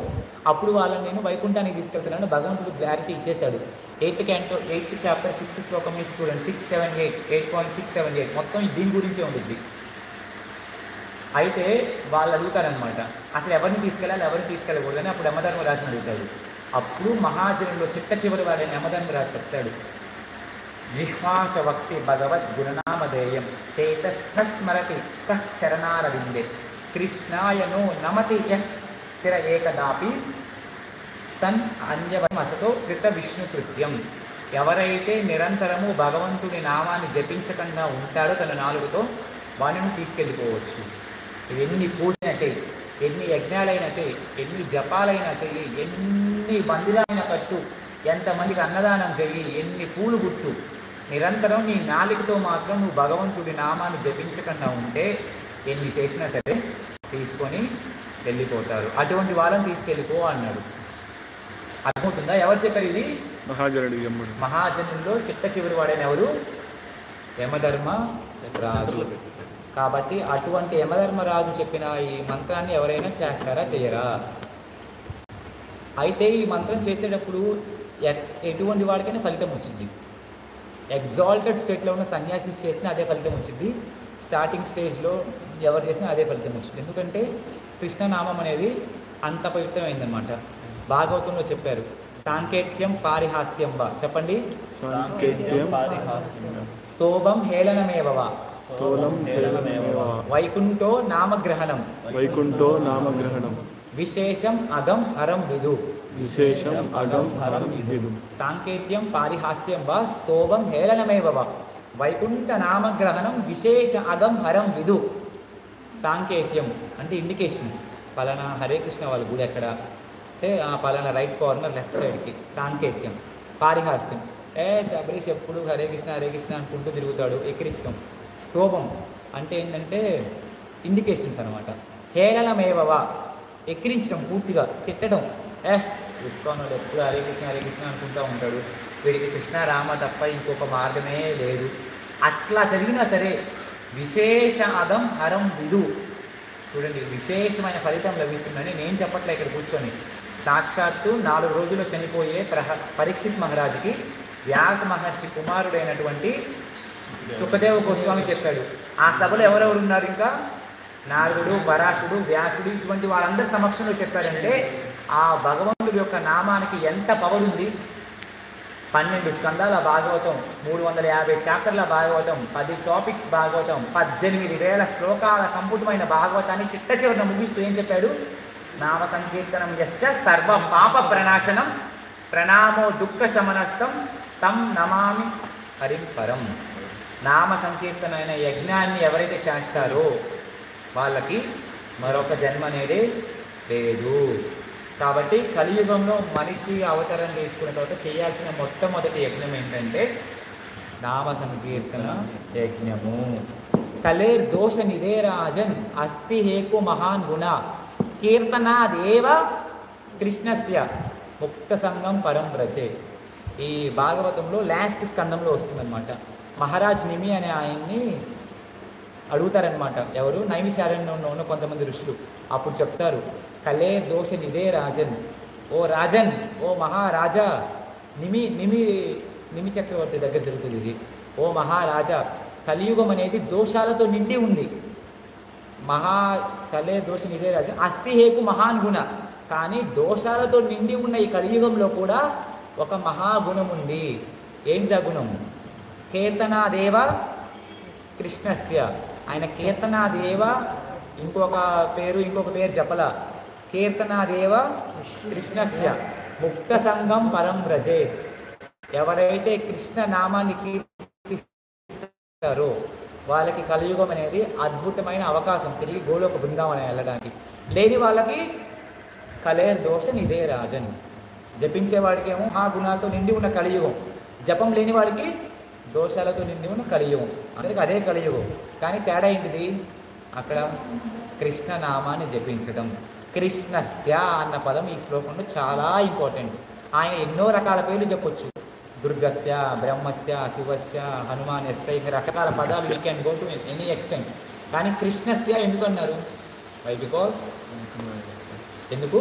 అప్పుడు వాళ్ళని నేను వైకుంఠానికి తీసుకెళ్తున్నాను భగవంతుడు క్లారిటీ ఇచ్చేశాడు. 8th చాప్టర్ 6th శ్లోకం నుంచి చూడండి. 8.678 మొత్తం దీని గురించే ఉంటుంది. అయితే వాళ్ళు అడుగుతారనమాట అసలు ఎవరిని తీసుకెళ్ళాలి ఎవరిని తీసుకెళ్ళకూడదని. అప్పుడు యమధర్మరాజుని అడుగుతాడు. అప్పుడు మహాజనులో చిట్ట చివరి వాడైన యమధర్మరాజు చెప్తాడు, జిహ్వాశవక్తి భగవద్ గుణనామధేయం చేతస్థస్మరతి కః చరణారవిందే కృష్ణాయనో నమతి యః స్థిర ఏకదాపి తన్ అన్యవమసతో కృత విష్ణు కృత్యం. ఎవరైతే నిరంతరము భగవంతుడి నామాన్ని జపించకుండా ఉంటాడో తన నాలుగుతో వాణిని తీసుకెళ్ళిపోవచ్చు. ఎన్ని పూజైనా చెయ్యి, ఎన్ని యజ్ఞాలైనా చెయ్యి, ఎన్ని జపాలైనా చెయ్యి, ఎన్ని మందిరాలైనా కట్టు, ఎంతమందికి అన్నదానం చెయ్యి, ఎన్ని పూలు గుట్టు, నిరంతరం నీ నాలుగుతో మాత్రం నువ్వు భగవంతుడి నామాన్ని జపించకుండా ఉంటే ఎన్ని చేసినా సరే తీసుకొని వెళ్ళిపోతారు. అటువంటి వాళ్ళని తీసుకెళ్ళిపో అన్నాడు. అర్థమవుతుందా? ఎవరు చెప్పారు ఇది? మహాజనుల్లో చిట్ట చివరి వాడైన ఎవరు? యమధర్మ రాజు. కాబట్టి అటువంటి యమధర్మరాజు చెప్పిన ఈ మంత్రాన్ని ఎవరైనా చేస్తారా, చేయరా? అయితే ఈ మంత్రం చేసేటప్పుడు ఎటువంటి వాడికైనా ఫలితం వచ్చింది. ఎగ్జాల్టెడ్ స్టేట్లో ఉన్న సన్యాసిస్ చేసినా అదే ఫలితం వచ్చింది, స్టార్టింగ్ స్టేజ్లో ఎవరు చేసినా అదే ఫలితం వచ్చింది. ఎందుకంటే కృష్ణనామం అనేది అంత పవిత్రమైందనమాట. భాగవతంలో చెప్పారు, సాంకేత్యం పారిహాస్యం వా, చెప్పండి. స్తోభం హేళనమేవవా, వైకుంఠో నామగ్రహణం, విశేషం అగం హరం విదు, సాంకేత్యం పారిహాస్యం వా స్తోభం హేళనమేవవా వైకుంఠ నామగ్రహణం విశేష అగం హరం విదు. సాంకేత్యం అంటే ఇండికేషన్, పలానా హరే కృష్ణ వాళ్ళ గుడి ఎక్కడ అంటే ఆ పలానా రైట్ కార్నర్ లెఫ్ట్ సైడ్కి సాంకేత్యం. పారిహాస్యం, శబరీష్ ఎప్పుడు హరే కృష్ణ అనుకుంటూ తిరుగుతాడు, ఎక్కిరించడం. స్తోభం అంటే ఏంటంటే ఇండికేషన్స్ అనమాట. హేళనమేవవా ఎక్కిరించడం, పూర్తిగా తిట్టడం. ఇస్కాన్ వాడు ఎప్పుడు హరే కృష్ణ అనుకుంటూ ఉంటాడు, వీడికి కృష్ణ రామ తప్ప ఇంకొక మార్గమే లేదు. అట్లా జరిగినా సరే విశేష అదం హరం విదు. చూడండి, విశేషమైన ఫలితం లభిస్తుందని నేను చెప్పట్లే ఇక్కడ కూర్చొని. సాక్షాత్తు 4 రోజుల్లో చనిపోయే పరీక్షిత్ మహారాజుకి వ్యాస మహర్షి కుమారుడైనటువంటి సుఖదేవ గోస్వామి చెప్పాడు. ఆ సభలో ఎవరెవరు ఉన్నారు? ఇంకా నారదుడు, పరాశుడు, వ్యాసుడు, ఇటువంటి వాళ్ళందరి సమక్షంలో చెప్పారంటే ఆ భగవంతుడి యొక్క నామానికి ఎంత పవర్ ఉంది. 12 స్కందాల భాగవతం, 350 చాప్టర్ల భాగవతం, 10 టాపిక్స్ భాగవతం, 18,000 శ్లోకాల సంపుటమైన భాగవతాన్ని చిట్ట చివరిన ముగిస్తూ ఏం చెప్పాడు? నామ సంకీర్తనం యశ్చ సర్వ పాప ప్రణాశనం ప్రణామో దుఃఖ శమనస్థం తం నమామి హరిం పరం. నామ సంకీర్తన అయిన యజ్ఞాన్ని ఎవరైతే చేస్తారో వాళ్ళకి మరొక జన్మ అనేది లేదు. కాబట్టి కలియుగంలో మనిషి అవతారం తీసుకున్న తర్వాత చేయాల్సిన మొట్టమొదటి యజ్ఞం ఏంటంటే నామ సంకీర్తన యజ్ఞము. కలేర్ దోష నిధేరాజన్ అస్తి హేకు మహాన్ గుణ కీర్తనాదేవ కృష్ణస్య ముక్త సంగం పరం వ్రజే. ఈ భాగవతంలో లాస్ట్ స్కందంలో వస్తుందన్నమాట. మహారాజ్ నిమి అనే ఆయన్ని అడుగుతారనమాట. ఎవరు? నైమిషారణ్యంలో ఉన్న కొంతమంది ఋషులు. అప్పుడు చెప్తారు, కలే దోష నిధే రాజన్, ఓ రాజన్, ఓ మహారాజా, నిమి చక్రవర్తి దగ్గర జరుగుతుంది ఇది. ఓ మహారాజా, కలియుగం అనేది దోషాలతో నిండి ఉంది. కలే దోష నిధే రాజన్ అస్తి హేకు మహాన్ గుణ. కానీ దోషాలతో నిండి ఉన్న ఈ కలియుగంలో కూడా ఒక మహాగుణం ఉంది. ఏంటి ఆ గుణము? కీర్తనాదేవ కృష్ణస్య. ఆయన కీర్తనాదేవ, ఇంకొక పేరు చెప్పల. కీర్తనాదేవ కృష్ణస్య ముక్త సంగం పరం వ్రజే. ఎవరైతే కృష్ణ నామాన్ని కీర్తిస్తారో వాళ్ళకి కలియుగం అనేది అద్భుతమైన అవకాశం, తిరిగి గోలోక బృందావనం వెళ్ళడానికి. లేని వాళ్ళకి కలేర్ దోష నిధే రాజన్. జపించేవాడికేమో ఆ గుణాలతో నిండి ఉన్న కలియుగం, జపం లేని వాడికి దోషాలతో నిండి ఉన్న కలియుగం. అందరికి అదే కలియుగం. కానీ తేడా ఏంటిది? అక్కడ కృష్ణ నామాన్ని జపించడం. కృష్ణస్య అన్న పదం ఈ శ్లోకంలో చాలా ఇంపార్టెంట్. ఆయన ఎన్నో రకాల పేర్లు చెప్పొచ్చు. దుర్గస్య, బ్రహ్మస్య, శివస్య, హనుమాన్, ఎస్ఐ, రకరకాల పదాలు you can go to any extent. కానీ కృష్ణస్య ఎందుకు అన్నారు? వై? బికాస్ ఎందుకు?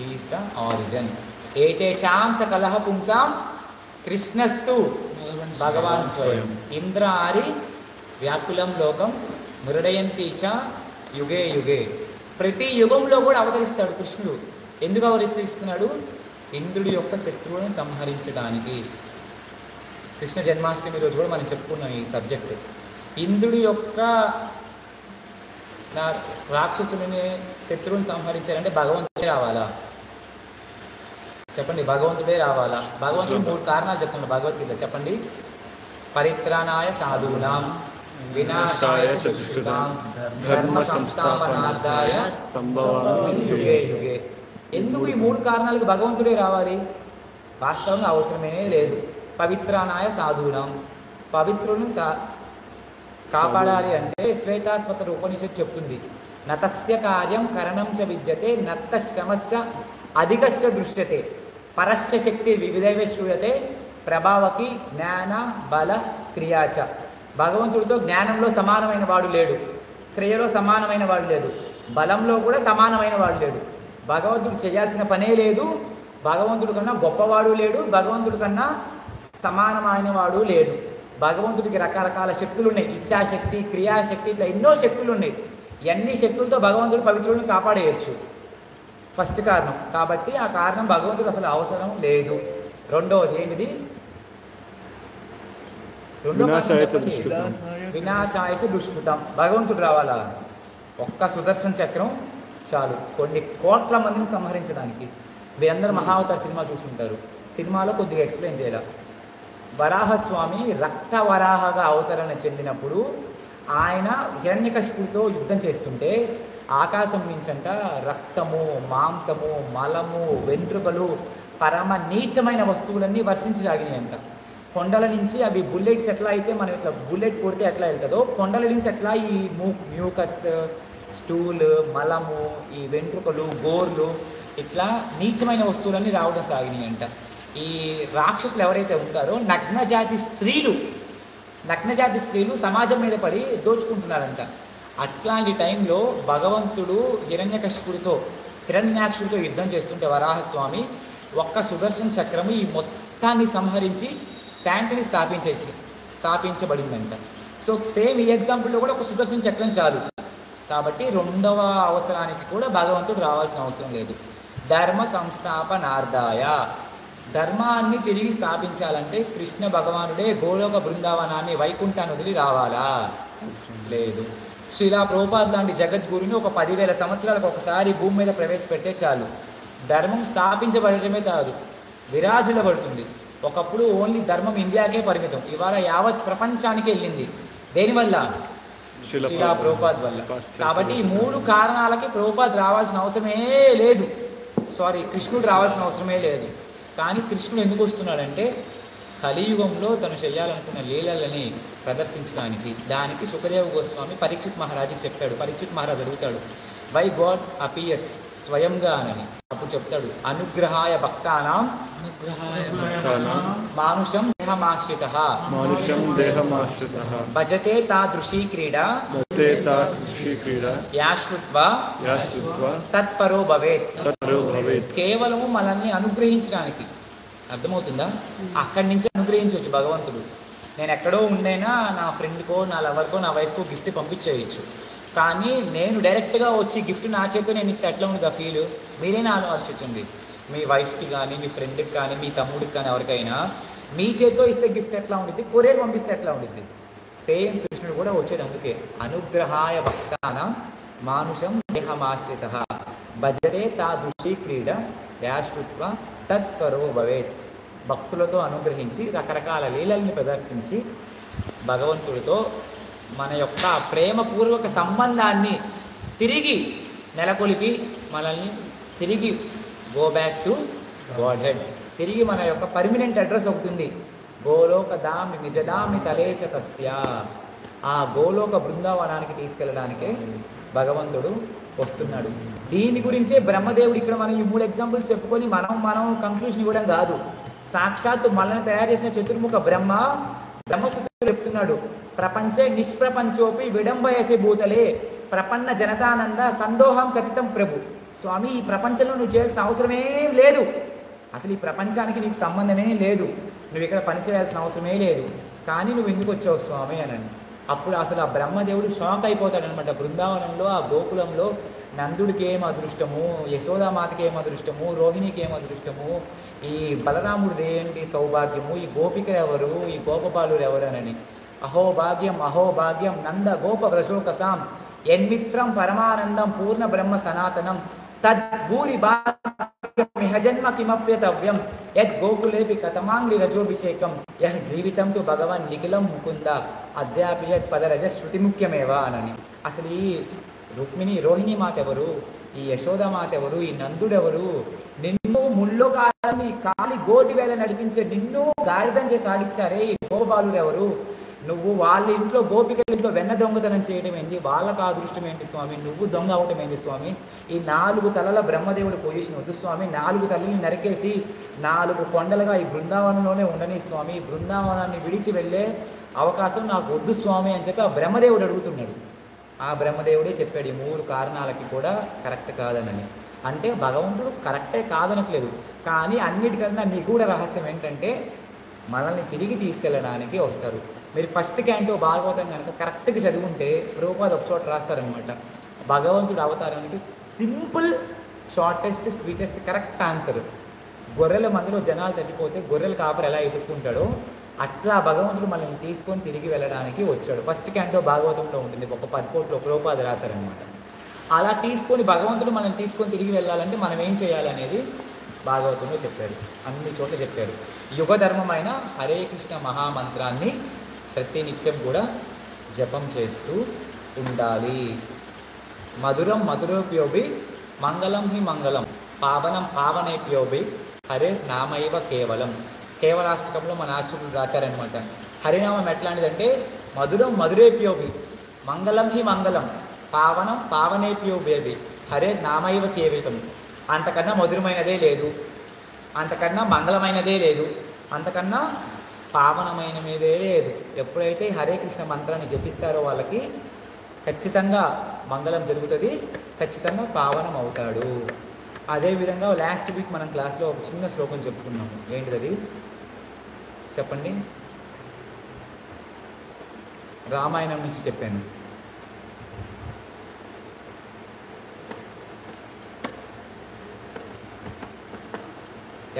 Is the origin. ఏతేషాం సకలః పుంసాం కృష్ణస్తు భగవాన్ స్వయం. ఇంద్రారి వ్యాకులం లోకం మృడయంతి చ యుగే యుగే. ప్రతి యుగంలో కూడా అవతరిస్తాడు కృష్ణుడు. ఎందుకు అవతరిస్తున్నాడు? ఇంద్రుడి యొక్క శత్రువులను సంహరించడానికి. కృష్ణ జన్మాష్టమి రోజు కూడా మనం చెప్పుకున్నాం ఈ సబ్జెక్ట్. ఇంద్రుడి యొక్క రాక్షసుని శత్రువుని సంహరించాలంటే భగవంతుడే రావాలా? చెప్పండి, భగవంతుడే రావాలా? భగవంతుడు 3 కారణాలు చెప్తున్నాడు భగవద్గీత. చెప్పండి. పరిత్రాణాయ సాధూనాం వినాశాయ చ దుష్కృతాం ధర్మ సంస్థాపనార్థాయ సంభవామి యుగే యుగే. ఎందుకు ఈ 3 కారణాలకు భగవంతుడే రావాలి? వాస్తవంగా అవసరమే లేదు. పవిత్రానాయ సాధూనాం, పవిత్రులను కాపాడాలి అంటే శ్వేతాస్వతర ఉపనిషత్తు చెప్తుంది, నతస్య కార్యం కరణం చ విద్యతే నత్త శ్రమస్య అధికస్య దృశ్యతే పరస్య శక్తి వివిధైవ శ్రూయతే ప్రభావకి జ్ఞాన బల క్రియాచ. భగవంతుడితో జ్ఞానంలో సమానమైన వాడు లేడు, క్రియలో సమానమైన వాడు లేదు, బలంలో కూడా సమానమైన వాడు లేడు. భగవంతుడు చేయాల్సిన పనే లేదు, భగవంతుడి కన్నా గొప్పవాడు లేడు, భగవంతుడి కన్నా సమానమైన వాడు లేడు. భగవంతుడికి రకరకాల శక్తులు ఉన్నాయి, ఇచ్ఛాశక్తి, క్రియాశక్తి, ఇట్లా ఎన్నో శక్తులు ఉన్నాయి. ఎన్ని శక్తులతో భగవంతుడు పవిత్రులను కాపాడేయచ్చు. ఫస్ట్ కారణం. కాబట్టి ఆ కారణం భగవంతుడు అసలు అవసరం లేదు. రెండవది ఏంటిది? వినాశాయచ దుష్కృతం. భగవంతుడు రావాలా? ఒక్క సుదర్శన చక్రం చాలు కొన్ని కోట్ల మందిని సంహరించడానికి. మీరందరూ మహావతార్ సినిమా చూసుకుంటారు. సినిమాలో కొద్దిగా ఎక్స్ప్లెయిన్ చేయాలి. వరాహస్వామి రక్త వరాహగా అవతరణ చెందినప్పుడు ఆయన హిరణ్యకశిపుడితో యుద్ధం చేస్తుంటే ఆకాశం నుంచంట రక్తము, మాంసము, మలము, వెంట్రుకలు, పరమ నీచమైన వస్తువులన్నీ వర్షించసాగినాయంట. కొండల నుంచి అవి బుల్లెట్స్ ఎట్లా అయితే మనం ఇట్లా బుల్లెట్ కొడితే ఎట్లా వెళ్తుందో కొండల నుంచి ఎట్లా ఈ మ్యూకస్, స్టూల్, మలము, ఈ వెంట్రుకలు, గోర్లు, ఇట్లా నీచమైన వస్తువులన్నీ రావడం సాగినాయంట. ఈ రాక్షసులు ఎవరైతే ఉంటారో నగ్నజాతి స్త్రీలు సమాజం మీద పడి దోచుకుంటున్నారంట. అట్లాంటి టైంలో భగవంతుడు హిరణ్యాక్షుడితో యుద్ధం చేస్తుంటే వరాహస్వామి ఒక్క సుదర్శన చక్రము ఈ మొత్తాన్ని సంహరించి శాంతిని స్థాపించబడిందంట. సో సేమ్ ఈ ఎగ్జాంపుల్లో కూడా ఒక సుదర్శన చక్రం చాలు. కాబట్టి రెండవ అవసరానికి కూడా భగవంతుడు రావాల్సిన అవసరం లేదు. ధర్మ సంస్థాపనార్థాయ, ధర్మాన్ని తిరిగి స్థాపించాలంటే కృష్ణ భగవానుడే గోలోక బృందావనాన్ని వైకుంఠాన్ని వదిలి రావాలా? లేదు. శ్రీలా ప్రభుపాద్ లాంటి జగద్గురుని ఒక 10,000 సంవత్సరాలకు ఒకసారి భూమి మీద ప్రవేశపెట్టే చాలు. ధర్మం స్థాపించబడటమే కాదు, విరాజిల్లబడుతుంది. ఒకప్పుడు ఓన్లీ ధర్మం ఇండియాకే పరిమితం, ఇవాళ యావత్ ప్రపంచానికి వెళ్ళింది. దేనివల్ల? శ్రీలా ప్రభుపాద్ వల్ల. కాబట్టి ఈ 3 కారణాలకి ప్రభుపాద్ రావాల్సిన అవసరమే లేదు. కృష్ణుడు రావాల్సిన అవసరమే లేదు. కానీ కృష్ణుడు ఎందుకు వస్తున్నాడంటే కలియుగంలో తను చేయాలనుకున్న లీలలని ప్రదర్శించడానికి. దానికి సుఖదేవ గోస్వామి పరీక్షిత్ మహారాజుకి చెప్పాడు. పరీక్షిత్ మహారాజు అడుగుతాడు, వై గాడ్ అపియర్స్ స్వయంగా అని. అప్పుడు చెప్తాడు, అనుగ్రహాయ భక్తానాం మానుషం దేహమాశ్రితః భజతే తాదృశీ క్రీడా యాశ్రుత్వా తత్పరో భవేత్. కేవలము మనల్ని అనుగ్రహించడానికి. అర్థమవుతుందా? అక్కడి నుంచి అనుగ్రహించవచ్చు భగవంతుడు. నేను ఎక్కడో ఉండైనా నా ఫ్రెండ్కో, నా లవర్కో, నా వైఫ్కో గిఫ్ట్ పంపించేయచ్చు. కానీ నేను డైరెక్ట్గా వచ్చి గిఫ్ట్ నా చేతితో నేను ఇస్తే ఎట్లా ఉంటుంది ఆ ఫీల్? మీరైనా ఆలోచించండి. మీ వైఫ్కి కానీ, మీ ఫ్రెండ్కి కానీ, మీ తమ్ముడికి కానీ, ఎవరికైనా మీ చేతితో ఇస్తే గిఫ్ట్ ఎట్లా ఉంటుంది? కొరియర్ పంపిస్తే ఎట్లా ఉంటుంది? సేమ్ కృష్ణుడు కూడా వచ్చేది అందుకే. అనుగ్రహాయ భక్తానాం మానుషం దేహమాశ్రితః భజతే తాదృశీ క్రీడ యాశ్రుత్వ తత్పరో భవేత్. భక్తులతో అనుగ్రహించి రకరకాల లీలల్ని ప్రదర్శించి భగవంతుడితో మన యొక్క ప్రేమపూర్వక సంబంధాన్ని తిరిగి నెలకొల్పి మనల్ని తిరిగి go back to God head. తిరిగి మన యొక్క పర్మనెంట్ అడ్రస్ అవుతుంది. గోలోక దామి నిజదామి తలేచ తస్య. ఆ గోలోక బృందావనానికి తీసుకెళ్ళడానికే భగవంతుడు వస్తున్నాడు. దీని గురించే బ్రహ్మదేవుడు ఇక్కడ మనం ఈ 3 ఎగ్జాంపుల్స్ చెప్పుకొని మనం కంక్లూషన్ ఇవ్వడం కాదు. సాక్షాత్తు మనల్ని తయారు చేసిన చతుర్ముఖ బ్రహ్మసూత్రుడు చెప్తున్నాడు, ప్రపంచే నిష్ప్రపంచోపి విడంబయసి భూతలే ప్రపన్న జనతానంద సందోహం కథితం ప్రభు. స్వామి, ఈ ప్రపంచంలో నువ్వు చేయాల్సిన అవసరమే లేదు. అసలు ఈ ప్రపంచానికి నీకు సంబంధమే లేదు. నువ్వు ఇక్కడ పని చేయాల్సిన అవసరమే లేదు. కానీ నువ్వు ఎందుకు వచ్చావు స్వామి అని. అప్పుడు అసలు ఆ బ్రహ్మదేవుడు షాక్ అయిపోతాడనమాట. బృందావనంలో, ఆ గోకులంలో నందుడికి ఏం అదృష్టము, యశోదామాతకి ఏం అదృష్టము, రోహిణికి ఏం అదృష్టము, ఈ బలరాముడిది ఏంటి సౌభాగ్యము, ఈ గోపికలు ఎవరు, ఈ గోపబాలురు ఎవరనని. అహోభాగ్యం అహోభాగ్యం నంద గోప వ్రజోకసాం యన్మిత్రం పరమానందం పూర్ణ బ్రహ్మ సనాతనం తద్భూరి భాగ్యమిహ జన్మ కిమప్యతవ్యం యద్ గోకులేపి కథమాంగ్రి రజోభిషేకం యహ్ జీవితం తు భగవాన్ నిఖిలం ముకుంద అద్యాపి యత్ పదరజ శృతి ముఖ్యమేవా అనని. అసలు ఈ రుక్మిణి రోహిణి మాత ఎవరు, ఈ యశోదామాత ఎవరు, ఈ నందుడెవరు, నిన్ను ముల్లో కాలి గోటి వేళ నడిపించే నిన్ను గాడిదం చేసి ఆడించారే ఈ గోపాలుడు ఎవరు, నువ్వు వాళ్ళ ఇంట్లో గోపికల ఇంట్లో వెన్న దొంగతనం చేయడం ఏంటి, వాళ్ళకు అదృష్టం ఏంటి స్వామి, నువ్వు దొంగ అవటం ఏంటి స్వామి, ఈ 4 తలల బ్రహ్మదేవుడు పొజిషన్ వద్దు స్వామి, 4 తలల్ని నరికేసి 4 కొండలుగా ఈ బృందావనంలోనే ఉండని స్వామి, ఈ బృందావనాన్ని విడిచి వెళ్ళే అవకాశం నాకు వద్దు స్వామి అని చెప్పి ఆ బ్రహ్మదేవుడు అడుగుతున్నాడు. ఆ బ్రహ్మదేవుడే చెప్పాడు ఈ 3 కారణాలకి కూడా కరెక్ట్ కాదనని. అంటే భగవంతుడు కరెక్టే కాదనట్లేదు, కానీ అన్నిటికన్నా నిగూఢ రహస్యం ఏంటంటే మనల్ని తిరిగి తీసుకెళ్ళడానికి వస్తారు. మీరు ఫస్ట్ క్యాంటో భాగవతం కనుక కరెక్ట్గా చదువుంటే ప్రభుపాద ఒక చోట రాస్తారనమాట, భగవంతుడు అవతారానికి simple shortest sweetest correct answer. గొర్రెల మందిలో జనాలు తగ్గిపోతే గొర్రెల కాపరి ఎలా ఎదుర్కొంటాడో అట్లా భగవంతుడు మనల్ని తీసుకొని తిరిగి వెళ్ళడానికి వచ్చాడు. ఫస్ట్ క్యాంటో భాగవతంలో ఉంటుంది, ఒక పర్పోర్ట్లో ప్రభుపాద రాశారనమాట. అలా తీసుకొని భగవంతుడు మనల్ని తీసుకొని తిరిగి వెళ్ళాలంటే మనం ఏం చేయాలనేది భాగవతంలో చెప్పాడు, అన్ని చోట్ల చెప్పాడు. యుగ ధర్మమైన హరే కృష్ణ మహామంత్రాన్ని ప్రతి నిత్యం కూడా జపం చేస్తూ ఉండాలి. మధురం మధురోప్యోభి మంగళం హి మంగళం పావనం పావనేప్యోభి హరే నామైవ కేవలం. కేవలాష్టకంలో మన ఆచార్యులు రాశారనమాట. హరినామం ఎట్లాంటిదంటే మధురం మధురేప్యోభి మంగళం హి మంగళం పావనం పావనేప్యోభేభి హరే నామైవ కేవలం. అంతకన్నా మధురమైనదే లేదు, అంతకన్నా మంగళమైనదే లేదు, అంతకన్నా పావనమైనదే లేదు. ఎప్పుడైతే హరే కృష్ణ మంత్రాన్ని జపిస్తారో వాళ్ళకి ఖచ్చితంగా మంగళం జరుగుతుంది, ఖచ్చితంగా పావనం అవుతాడు. అదేవిధంగా లాస్ట్ వీక్ మనం క్లాస్లో ఒక చిన్న శ్లోకం చెప్పుకున్నాము. ఏంటిది చెప్పండి? రామాయణం నుంచి చెప్పాను.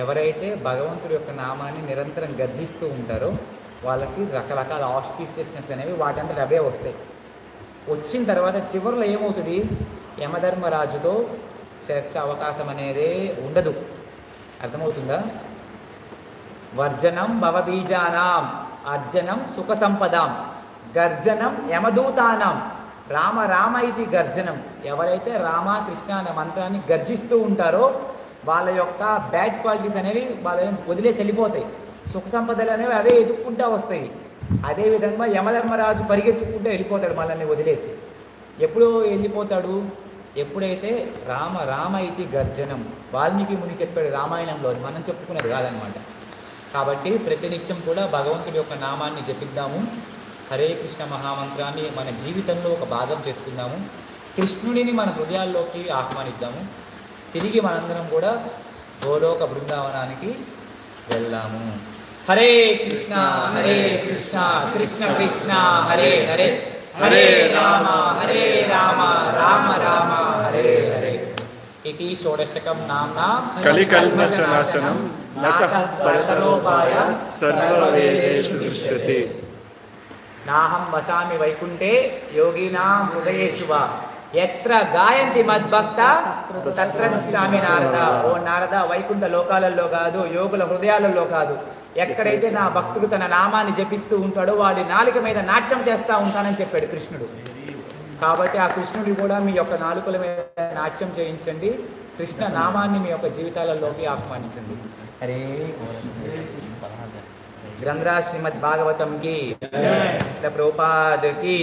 ఎవరైతే భగవంతుడి యొక్క నామాన్ని నిరంతరం గర్జిస్తూ ఉంటారో వాళ్ళకి రకరకాల ఆస్పీషియస్నెస్ అనేవి వాటంతట అవే వస్తాయి. వచ్చిన తర్వాత చివరిలో ఏమవుతుంది, యమధర్మరాజుతో చర్చ అవకాశం అనేదే ఉండదు. అర్థమవుతుందా? వర్జనం భవబీజానాం అర్జనం సుఖ సంపదాం గర్జనం యమదూతానాం రామ రామ ఇది గర్జనం. ఎవరైతే రామ కృష్ణ అనే మంత్రాన్ని గర్జిస్తూ ఉంటారో వాళ్ళ యొక్క బ్యాడ్ క్వాలిటీస్ అనేవి వాళ్ళని వదిలేసి వెళ్ళిపోతాయి, సుఖ సంపదలు అనేవి అవే ఎదుక్కుంటూ వస్తాయి. అదేవిధంగా యమధర్మరాజు పరిగెత్తుకుంటూ వెళ్ళిపోతాడు మనల్ని వదిలేసి. ఎప్పుడు వెళ్ళిపోతాడు? ఎప్పుడైతే రామ రామ ఇది గర్జనం. వాల్మీకి ముని చెప్పాడు రామాయణంలో, అది మనం చెప్పుకున్నది కాదనమాట. కాబట్టి ప్రతినిత్యం కూడా భగవంతుడి యొక్క నామాన్ని జపిద్దాము, హరే కృష్ణ మహామంత్రాన్ని మన జీవితంలో ఒక భాగం చేసుకుందాము, కృష్ణుడిని మన హృదయాల్లోకి ఆహ్వానిద్దాము. తిరిగి మనందరం కూడా గోలోక బృందావనానికి వెళ్దాము. హరే కృష్ణ కృష్ణ కృష్ణ హరే హరే, హరే రామ రామ రామ హరే హరే. इति षोडशकं नाम्ना कलिकल्मषनाशनं नतः परतरोपाय सर्ववेदेषु दृश्यते. नाहं वसामि वैकुंठे योगिनां हृदयेषु वा यत्र गायन्ति मद्भक्ता तत्र तिष्ठामि नारद. ఓ నారద, వైకుంఠ లోకాలలో కాదు, యోగుల హృదయాలలో కాదు, ఎక్కడైతే నా భక్తుడు తన నామాన్ని జపిస్తూ ఉంటాడో వాడి నాలుక మీద నాట్యం చేస్తూ ఉంటానని చెప్పాడు కృష్ణుడు. కాబట్టి ఆ కృష్ణుడి కూడా మీ యొక్క నాలుకల మీద నాట్యం చేయించండి, కృష్ణ నామాన్ని మీ యొక్క జీవితాలలోకి ఆహ్వానించండి. హరే గ్రంథరాజ్ శ్రీమద్ భాగవతం కి, ప్రభుపాద కి.